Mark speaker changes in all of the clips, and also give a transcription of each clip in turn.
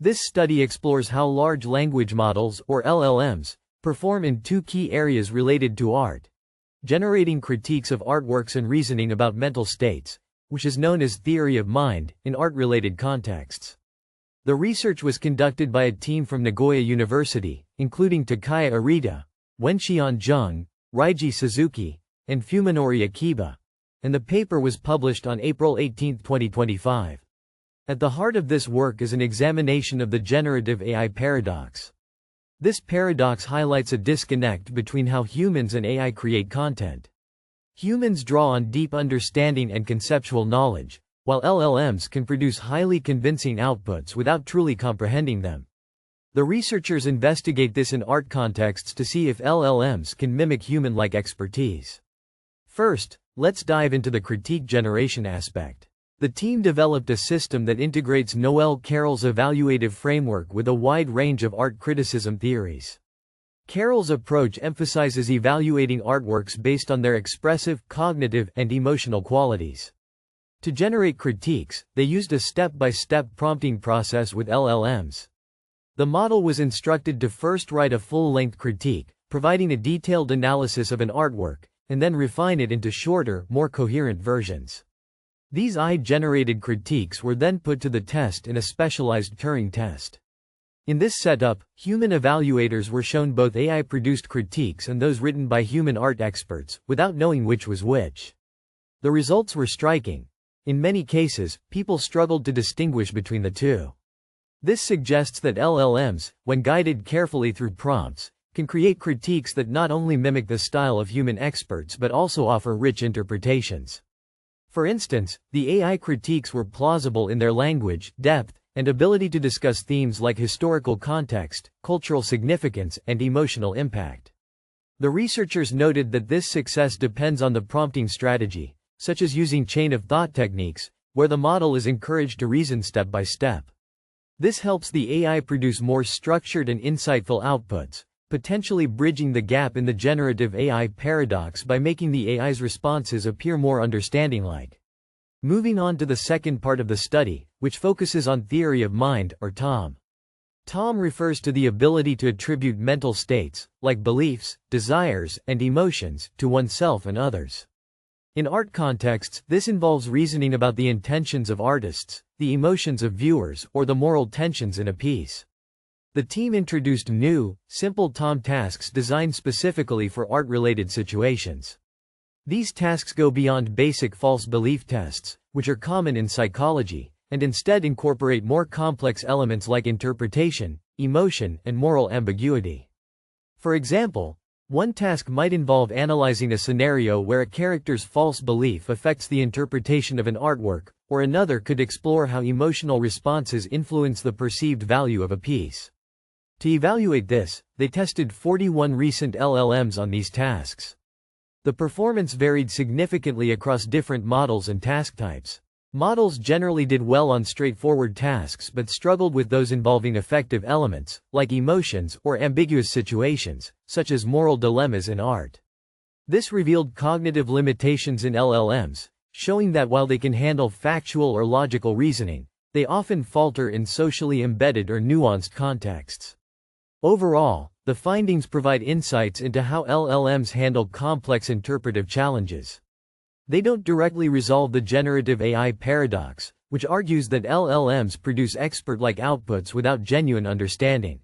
Speaker 1: This study explores how large language models, or LLMs, perform in two key areas related to art: generating critiques of artworks and reasoning about mental states, which is known as theory of mind, in art-related contexts. The research was conducted by a team from Nagoya University, including Takaya Arita, Wenxian Zheng, Reiji Suzuki, and Fuminori Akiba, and the paper was published on April 18, 2025. At the heart of this work is an examination of the generative AI paradox. This paradox highlights a disconnect between how humans and AI create content. Humans draw on deep understanding and conceptual knowledge, while LLMs can produce highly convincing outputs without truly comprehending them. The researchers investigate this in art contexts to see if LLMs can mimic human-like expertise. First, let's dive into the critique generation aspect. The team developed a system that integrates Noel Carroll's evaluative framework with a wide range of art criticism theories. Carroll's approach emphasizes evaluating artworks based on their expressive, cognitive, and emotional qualities. To generate critiques, they used a step-by-step prompting process with LLMs. The model was instructed to first write a full-length critique, providing a detailed analysis of an artwork, and then refine it into shorter, more coherent versions. These AI-generated critiques were then put to the test in a specialized Turing test. In this setup, human evaluators were shown both AI-produced critiques and those written by human art experts, without knowing which was which. The results were striking. In many cases, people struggled to distinguish between the two. This suggests that LLMs, when guided carefully through prompts, can create critiques that not only mimic the style of human experts but also offer rich interpretations. For instance, the AI critiques were plausible in their language, depth, and ability to discuss themes like historical context, cultural significance, and emotional impact. The researchers noted that this success depends on the prompting strategy, such as using chain-of-thought techniques, where the model is encouraged to reason step by step. This helps the AI produce more structured and insightful outputs, potentially bridging the gap in the generative AI paradox by making the AI's responses appear more understanding-like. Moving on to the second part of the study, which focuses on theory of mind, or TOM. TOM refers to the ability to attribute mental states, like beliefs, desires, and emotions, to oneself and others. In art contexts, this involves reasoning about the intentions of artists, the emotions of viewers, or the moral tensions in a piece. The team introduced new, simple TOM tasks designed specifically for art-related situations. These tasks go beyond basic false belief tests, which are common in psychology, and instead incorporate more complex elements like interpretation, emotion, and moral ambiguity. For example, one task might involve analyzing a scenario where a character's false belief affects the interpretation of an artwork, or another could explore how emotional responses influence the perceived value of a piece. To evaluate this, they tested 41 recent LLMs on these tasks. The performance varied significantly across different models and task types. Models generally did well on straightforward tasks but struggled with those involving affective elements, like emotions, or ambiguous situations, such as moral dilemmas in art. This revealed cognitive limitations in LLMs, showing that while they can handle factual or logical reasoning, they often falter in socially embedded or nuanced contexts. Overall, the findings provide insights into how LLMs handle complex interpretive challenges. They don't directly resolve the generative AI paradox, which argues that LLMs produce expert-like outputs without genuine understanding.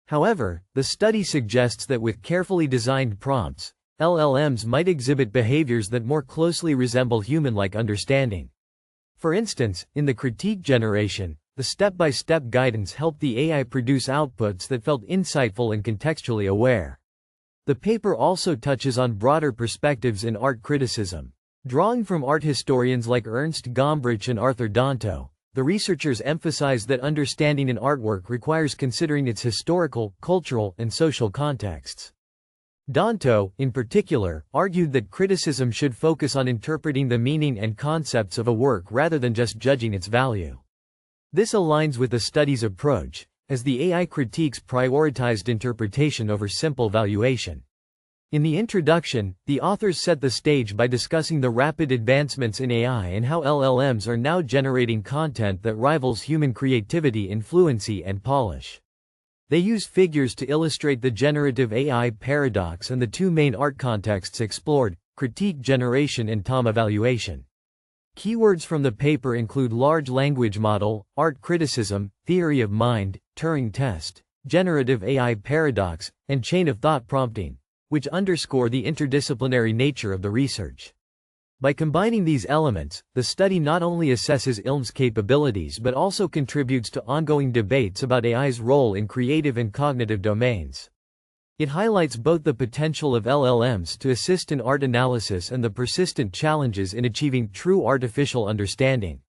Speaker 1: However, the study suggests that with carefully designed prompts, LLMs might exhibit behaviors that more closely resemble human-like understanding. For instance, in the critique generation, the step-by-step guidance helped the AI produce outputs that felt insightful and contextually aware. The paper also touches on broader perspectives in art criticism. Drawing from art historians like Ernst Gombrich and Arthur Danto, the researchers emphasize that understanding an artwork requires considering its historical, cultural, and social contexts. Danto, in particular, argued that criticism should focus on interpreting the meaning and concepts of a work rather than just judging its value. This aligns with the study's approach, as the AI critiques prioritized interpretation over simple valuation. In the introduction, the authors set the stage by discussing the rapid advancements in AI and how LLMs are now generating content that rivals human creativity in fluency and polish. They use figures to illustrate the generative AI paradox and the two main art contexts explored: critique generation and Tom evaluation. Keywords from the paper include large language model, art criticism, theory of mind, Turing test, generative AI paradox, and chain of thought prompting, which underscore the interdisciplinary nature of the research. By combining these elements, the study not only assesses LLM's capabilities but also contributes to ongoing debates about AI's role in creative and cognitive domains. It highlights both the potential of LLMs to assist in art analysis and the persistent challenges in achieving true artificial understanding.